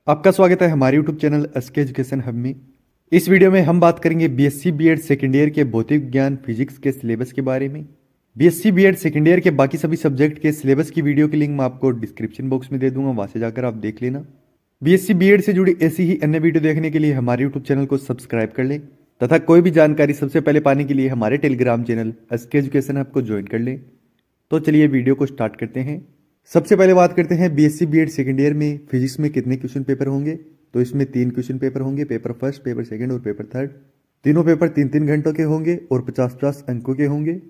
आपका स्वागत है हमारे YouTube channel SK education hub में। इस वीडियो में हम बात करेंगे बीएससी बीएड सेकेंड ईयर के भौतिक विज्ञान फिजिक्स के सिलेबस के बारे में। बीएससी बीएड सेकेंड ईयर के बाकी सभी सब्जेक्ट के सिलेबस की वीडियो की लिंक मैं आपको डिस्क्रिप्शन बॉक्स में दे दूंगा, वहां से जाकर आप देख लेना। बीएससी बीएड से जुड़ी ऐसी ही अन्य वीडियो देखने के लिए हमारे यूट्यूब चैनल को सब्सक्राइब कर लें तथा कोई भी जानकारी सबसे पहले पाने के लिए हमारे Telegram channel SK education hub को ज्वाइन कर लें। तो चलिए वीडियो को स्टार्ट करते हैं। सबसे पहले बात करते हैं बीएससी बीएड सेकेंड ईयर में फिजिक्स में कितने क्वेश्चन पेपर होंगे। तो इसमें 3 क्वेश्चन पेपर होंगे, पेपर फर्स्ट, पेपर सेकंड और पेपर थर्ड। तीनों पेपर 3-3 घंटों के होंगे और 50-50 अंकों के होंगे।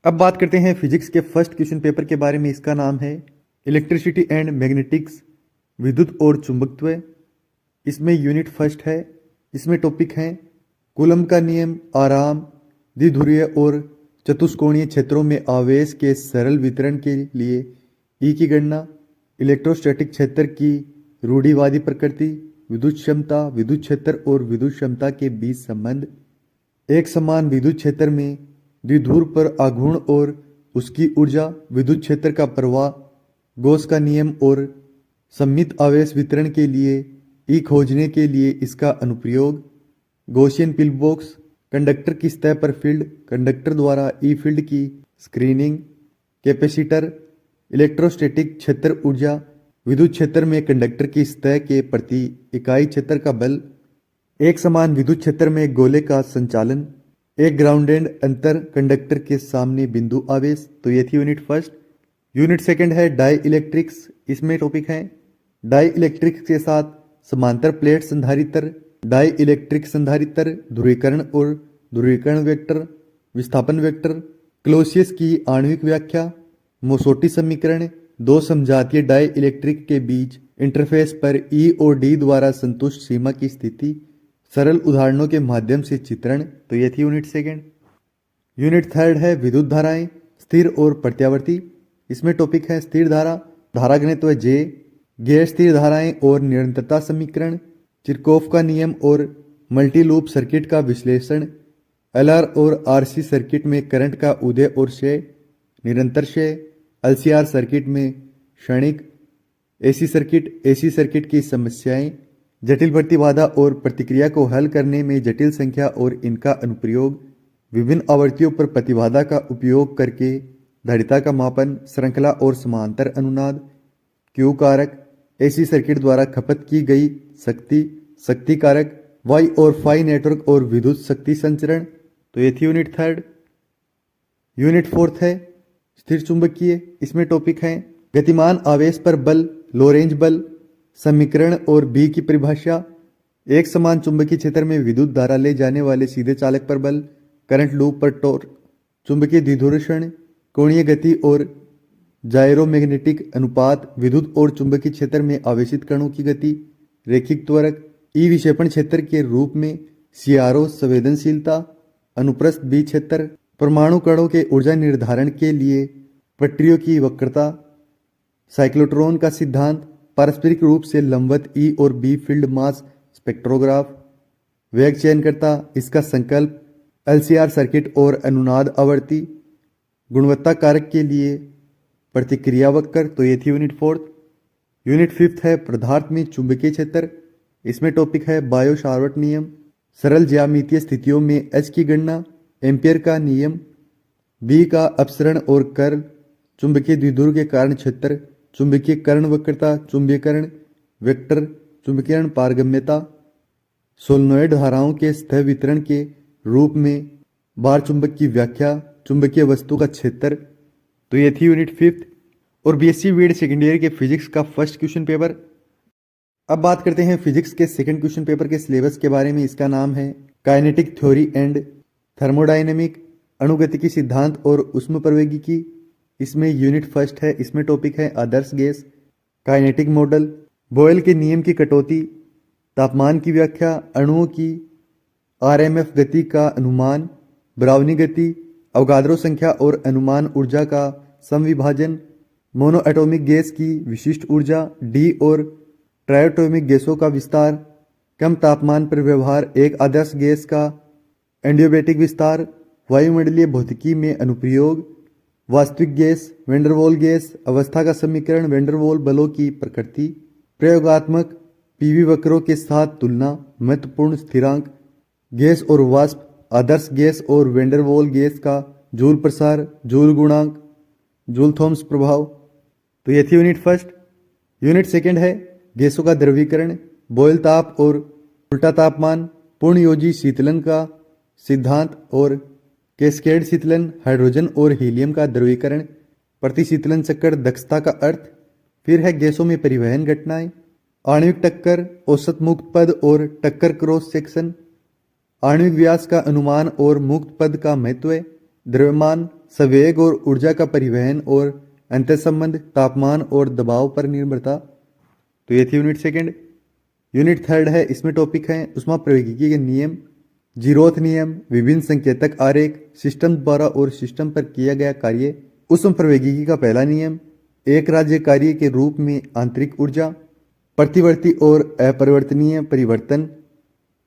अब बात करते हैं फिजिक्स के फर्स्ट क्वेश्चन पेपर के बारे में। इसका नाम है इलेक्ट्रिसिटी एंड मैग्नेटिक्स, विद्युत और चुंबकत्व। इसमें यूनिट फर्स्ट है। इसमें टॉपिक हैं कूलम का नियम, आराम, द्विध्रुवीय और चतुष्कोणीय क्षेत्रों में आवेश के सरल वितरण के लिए ई की गणना, इलेक्ट्रोस्टैटिक क्षेत्र की रूढ़िवादी प्रकृति, विद्युत क्षमता, विद्युत क्षेत्र और विद्युत क्षमता के बीच संबंध, एक समान विद्युत क्षेत्र में द्विध्रुव पर आघूर्ण और उसकी ऊर्जा, विद्युत क्षेत्र का प्रवाह, गॉस का नियम और सममित आवेश वितरण के लिए ई खोजने के लिए इसका अनुप्रयोग, गॉसियन पिल बॉक्स, कंडक्टर की सतह पर फील्ड, कंडक्टर द्वारा ई फील्ड की स्क्रीनिंग, कैपेसिटर, इलेक्ट्रोस्टैटिक क्षेत्र ऊर्जा, विद्युत क्षेत्र में कंडक्टर की सतह के प्रति इकाई क्षेत्र का बल, एक समान विद्युत क्षेत्र में गोले का संचालन, एक ग्राउंडेड अंतर कंडक्टर के सामने बिंदु आवेश। तो ये थी यूनिट फर्स्ट। यूनिट सेकंड है डाई इलेक्ट्रिक्स। इसमें टॉपिक है डाई इलेक्ट्रिक्स के साथ समांतर प्लेट संधारित्र, डाई इलेक्ट्रिक संधारित्र, ध्रुवीकरण और ध्रुवीकरण वेक्टर, विस्थापन वेक्टर, क्लोसियस की आणविक व्याख्या, मोसोटी समीकरण, दो समजातीय डाई इलेक्ट्रिक के बीच इंटरफेस पर ई और डी द्वारा संतुष्ट सीमा की स्थिति, सरल उदाहरणों के माध्यम से चित्रण। तो ये थी यूनिट सेकंड। यूनिट थर्ड है विद्युत धाराएं, स्थिर और प्रत्यावर्ती। इसमें टॉपिक है स्थिर धारा, धारा घनत्व जे, गैर स्थिर धाराएं और निरंतरता समीकरण, चिरकोफ का नियम और मल्टी लूप सर्किट का विश्लेषण, एलआर और आरसी सर्किट में करंट का उदय और क्षय, निरंतर क्षय, एलसीआर सर्किट में क्षणिक, एसी सर्किट की समस्याएं, जटिल प्रतिबाधा और प्रतिक्रिया को हल करने में जटिल संख्या और इनका अनुप्रयोग, विभिन्न आवृत्तियों पर प्रतिबाधा का उपयोग करके धारिता का मापन, श्रृंखला और समांतर अनुनाद, क्यू कारक, एसी सर्किट द्वारा खपत की गई शक्ति, शक्ति कारक, वाई और फाई नेटवर्क और विद्युत शक्ति संचरण। तो ये थी यूनिट थर्ड। यूनिट फोर्थ है स्थिर चुंबकीय। इसमें टॉपिक हैं गतिमान आवेश पर बल, लोरेंज बल, समीकरण और बी की परिभाषा, एक समान चुंबकीय क्षेत्र में विद्युत धारा ले जाने वाले सीधे चालक पर बल, करंट लूप पर टॉर्क, चुंबकीय द्विध्रुवीकरण, कोणीय गति और जायरोमैग्नेटिक अनुपात, विद्युत और चुंबकीय क्षेत्र में आवेशित कणों की गति, रैखिक त्वरक, ई विक्षेपण क्षेत्र के रूप में सीआरओ संवेदनशीलता, अनुप्रस्थ बी क्षेत्र, परमाणु कणों के ऊर्जा निर्धारण के लिए पट्टियों की वक्रता, साइक्लोट्रॉन का सिद्धांत, पारस्परिक रूप से लंबवत ई और बी फील्ड मास स्पेक्ट्रोग्राफ, वेग चयनकर्ता, इसका संकल्प, एलसीआर सर्किट और अनुनाद आवृत्ति, गुणवत्ता कारक के लिए प्रतिक्रिया वक्र। तो ये थी यूनिट फोर्थ। यूनिट फिफ्थ है पदार्थ में चुंबकीय क्षेत्र। इसमें टॉपिक है बायो शार्वट नियम, सरल ज्यामितीय स्थितियों में एच की गणना, एम्पियर का नियम, बी का अपसरण और कर्ल, चुंबकीय द्विध्रुव के कारण क्षेत्र, चुंबकीय कर्ण वक्रता, चुंबकीकरण वेक्टर, चुंबकीकरण पारगम्यता, सोलेनोइड धाराओं के सतह वितरण के रूप में बार चुंबक की व्याख्या, चुंबकीय वस्तु का क्षेत्र। तो ये थी यूनिट फिफ्थ और बीएससी बीएड सेकेंड ईयर के फिजिक्स का फर्स्ट क्वेश्चन पेपर। अब बात करते हैं फिजिक्स के सेकंड क्वेश्चन पेपर के सिलेबस के बारे में। इसका नाम है काइनेटिक थ्योरी एंड थर्मोडायनेमिक, अणुगतिकी सिद्धांत और ऊष्मप्रवैगिकी। इसमें यूनिट फर्स्ट है। इसमें टॉपिक है आदर्श गैस, काइनेटिक मॉडल, बॉयल के नियम की कटौती, तापमान की व्याख्या, अणुओं की आरएमएफ गति का अनुमान, ब्राउनी गति, अवगाद्रो संख्या और अनुमान ऊर्जा का समविभाजन, मोनो एटॉमिक गैस की विशिष्ट ऊर्जा, डी और ट्रायोटॉमिक गैसों का विस्तार, कम तापमान पर व्यवहार, एक आदर्श गैस का एडियाबैटिक विस्तार, वायुमंडलीय भौतिकी में अनुप्रयोग, वास्तविक गैस, वेंडरवॉल गैस, अवस्था का समीकरण, वेंडरवॉल बलों की प्रकृति, प्रयोगात्मक पीवी वक्रों के साथ तुलना, महत्वपूर्ण स्थिरांक, गैस और वाष्प, आदर्श गैस और वेंडरवॉल गैस का जूल प्रसार, जूल गुणांक, जूल थॉम्स प्रभाव। तो ये थी यूनिट फर्स्ट। यूनिट सेकंड है गैसों का द्रवीकरण, बॉयल ताप और उल्टा तापमान, पूर्ण योजी शीतलन का सिद्धांत और कैस्केड शीतलन, हाइड्रोजन और हीलियम का द्रवीकरण, प्रतिशीतलन चक्र दक्षता का अर्थ। फिर है गैसों में परिवहन घटनाएं, आणविक टक्कर, औसत मुक्त पद और टक्कर क्रॉस सेक्शन, आणविक व्यास का अनुमान और मुक्त पद का महत्व, द्रव्यमान, संवेग और ऊर्जा का परिवहन और अंतर्संबंध, तापमान और दबाव पर निर्भरता। तो ये थी यूनिट सेकंड। यूनिट थर्ड है, इसमें टॉपिक है ऊष्मप्रवैगिकी के नियम, जीरोथ नियम, विभिन्न संकेतक आरेख, सिस्टम द्वारा और सिस्टम पर किया गया कार्य। ऊष्मप्रवैगिकी का पहला नियम, एक राज्य कार्य के रूप में आंतरिक ऊर्जा, प्रतिवर्ती और अपरिवर्तनीय परिवर्तन,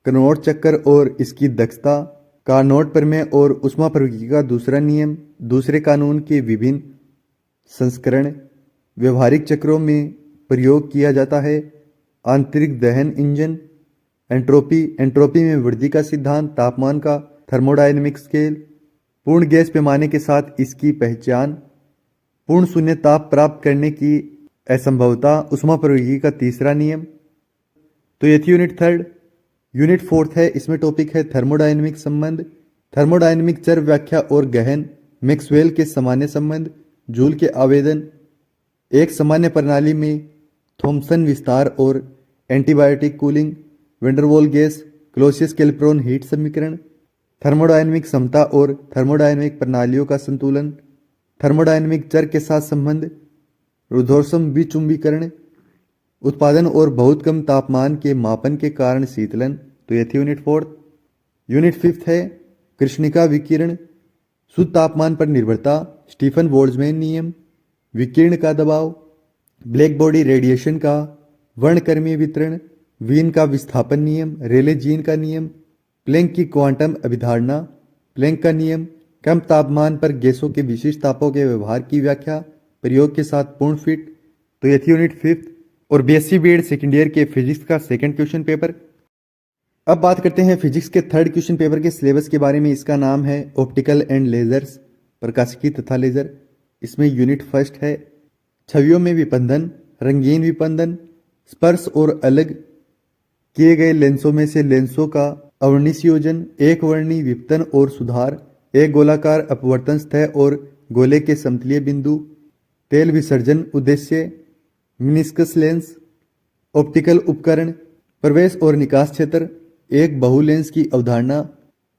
कार्नोट चक्र और इसकी दक्षता, कार्नोट प्रमेय और ऊष्मप्रवैगिकी का दूसरा नियम, दूसरे कानून के विभिन्न संस्करण व्यवहारिक चक्रों में प्रयोग किया जाता है, आंतरिक दहन इंजन, एंट्रोपी में वृद्धि का सिद्धांत, तापमान का थर्मोडायनेमिक स्केल, पूर्ण गैस पैमाने के साथ इसकी पहचान, पूर्ण शून्य ताप प्राप्त करने की असंभवता, ऊष्मप्रवैगिकी का तीसरा नियम। तो ये थी यूनिट थर्ड। यूनिट फोर्थ है, इसमें टॉपिक है थर्मोडायनेमिक संबंध, थर्मोडायनेमिक चर व्याख्या और गहन, मैक्सवेल के सामान्य संबंध, जूल के आवेदन, एक सामान्य प्रणाली में थॉम्सन विस्तार और antibiotic cooling, van der Waals gas, Clausius कैल्ट्रोन हीट समीकरण, थर्मोडायनेमिक समता और थर्मोडायनेमिक प्रणालियों का संतुलन, थर्मोडायनेमिक चर के साथ संबंध, रुद्धोष्म विचुंबीकरण, उत्पादन और बहुत कम तापमान के मापन के कारण शीतलन। तो यह थी यूनिट फोर्थ। यूनिट फिफ्थ है कृष्णिका विकिरण, शुद्ध तापमान पर निर्भरता, स्टीफन बोल्ट्जमैन नियम, विकिरण का दबाव, ब्लैक बॉडी रेडिएशन का वर्णक्रमीय वितरण, वीन का विस्थापन नियम, रेले जीन का नियम, प्लैंक की क्वांटम अभिधारणा, प्लैंक का नियम, कम तापमान पर गैसों के विशिष्ट तापों के व्यवहार की व्याख्या, प्रयोग के साथ पूर्ण फिट। तो यह थी यूनिट फिफ्थ और बीएससी बीएड सेकेंड ईयर के फिजिक्स का सेकंड क्वेश्चन पेपर। अब बात करते हैं फिजिक्स के थर्ड क्वेश्चन पेपर के सिलेबस के बारे में। इसका नाम है ऑप्टिकल एंड लेजर्स, प्रकाशिकी तथा लेजर। इसमें यूनिट फर्स्ट है छवियों में विपंदन, रंगीन विपंदन, स्पर्श और अलग किए गए लेंसों में से लेंसों का अवर्णिसयोजन, एक वर्णी विपतन और सुधार, एक गोलाकार अपवर्तन सतह और गोले के समतलीय बिंदु, तेल विसर्जन उद्देश्य, मिनिस्कस लेंस, ऑप्टिकल उपकरण, प्रवेश और निकास क्षेत्र, एक बहु लेंस की अवधारणा,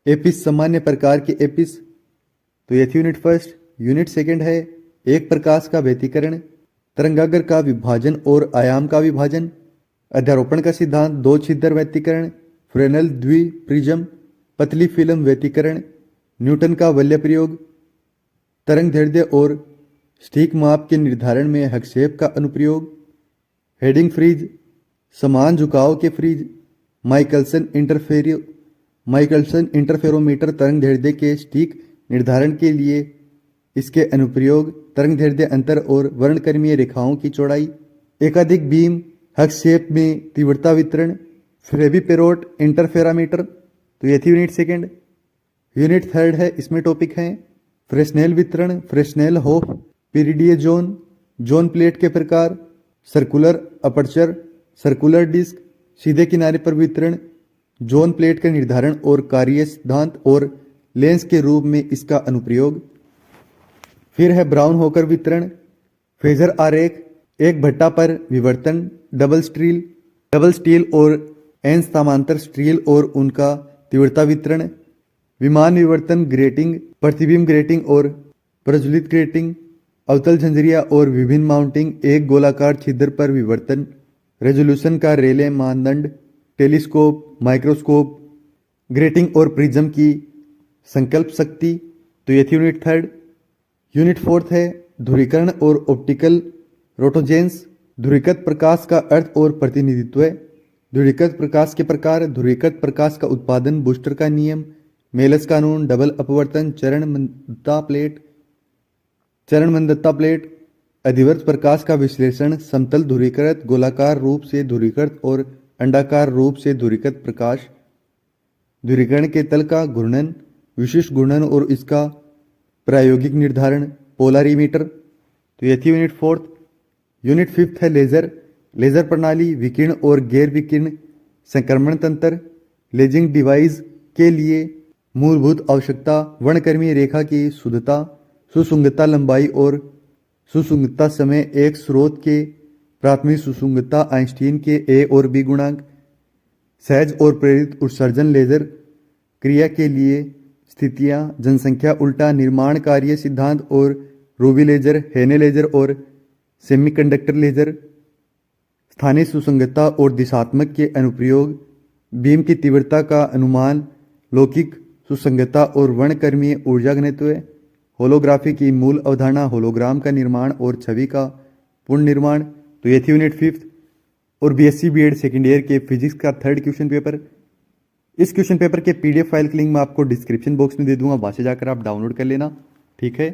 एपिस सामान्य प्रकार के एपिस। तो यह थी यूनिट फर्स्ट। यूनिट सेकंड है एक प्रकाश का व्यतिकरण, तरंगाग्र का विभाजन और आयाम का विभाजन, अध्यारोपण का सिद्धांत, दो छिद्र व्यतिकरण, फ्रेनेल द्विप्रिज्म, पतली फिल्म व्यतिकरण, न्यूटन का वलय प्रयोग, तरंग दैर्ध्य और सटीक माप के निर्धारण में हस्तक्षेप का अनुप्रयोग, हेडिंग फ्रीज, समान झुकाव के फ्रीज, माइकलसन इंटरफेरोमीटर तरंग दैर्ध्य के सटीक निर्धारण के लिए इसके अनुप्रयोग, तरंग दैर्ध्य अंतर और वर्णक्रमीय रेखाओं की चौड़ाई, एकाधिक बीम हस्तक्षेप में तीव्रता वितरण, फ्रेबी-पेरोट इंटरफेरोमीटर। तो यह थी यूनिट सेकंड। यूनिट थर्ड है, इसमें टॉपिक हैं फ्रेस्नेल वितरण, Fresnel half period zone, zone plate के प्रकार, सर्कुलर अपर्चर, सर्कुलर डिस्क, सीधे किनारे पर वितरण, जोन प्लेट का निर्धारण और कार्य सिद्धांत और लेंस के रूप में इसका अनुप्रयोग। फिर है ब्राउन होकर वितरण, फेजर आरेख, एक भट्टा पर विवर्तन, डबल स्टील और एन समांतर स्टील और उनका तीव्रता वितरण, विमान विवर्तन ग्रेटिंग, प्रतिबिंब ग्रेटिंग और प्रज्वलित ग्रेटिंग, अवतल झंझरिया और विभिन्न माउंटिंग, एक गोलाकार छिद्र पर विवर्तन, रेजोल्यूशन का रेले मानदंड, टेलीस्कोप, माइक्रोस्कोप, ग्रेटिंग और प्रिज्म की संकल्प शक्ति। तो ये थी यूनिट थर्ड। यूनिट फोर्थ है ध्रुवीकरण और ऑप्टिकल रोटोजेंस, ध्रुवीकृत प्रकाश का अर्थ और प्रतिनिधित्व, ध्रुवीकृत प्रकाश के प्रकार, ध्रुवीकृत प्रकाश का उत्पादन, बूस्टर का नियम, मेलस कानून, डबल अपवर्तन, चरण मंदता प्लेट, अधिवर्त प्रकाश का विश्लेषण, समतल ध्रुवीकृत, गोलाकार रूप से ध्रुवीकृत और अंडाकार रूप से ध्रुवीकृत प्रकाश, ध्रुवीकरण के तल का घूर्णन, विशिष्ट घूर्णन और इसका प्रायोगिक निर्धारण, पोलरीमीटर। तो ये थी यूनिट 4। यूनिट 5 है लेजर। लेजर प्रणाली, विकिरण और गैर विकिरण संक्रमण तंत्र। लेजिंग डिवाइस के लिए मूलभूत आवश्यकता वर्णक्रमीय रेखा की शुद्धता, सुसंगतता लंबाई और सुसंगतता समय। एक स्रोत के प्राथमिक सुसंगतता आइंस्टीन के ए और बी गुणांक। सहज और प्रेरित उत्सर्जन लेजर क्रिया के लिए स्थितियां, जनसंख्या, उल्टा निर्माण कार्य सिद्धांत और रूबी लेजर, हेने लेजर और सेमीकंडक्टर लेजर। स्थानीय सुसंगतता और दिशात्मक के अनुप्रयोग, बीम की तीव्रता का अनुमान, लौकिक सुसंगतता और वर्णक्रमीय ऊर्जा घनत्व। होलोग्राफी की मूल अवधारणा, होलोग्राम का निर्माण और छवि का पुनर्निर्माण। तो ये थी यूनिट 5 और बीएससी बीएड सेकेंड ईयर के फिजिक्स का 3rd क्वेश्चन पेपर। इस क्वेश्चन पेपर के पीडीएफ फाइल की लिंक मैं आपको डिस्क्रिप्शन बॉक्स में दे दूंगा, वहां से जाकर आप डाउनलोड कर लेना। ठीक है।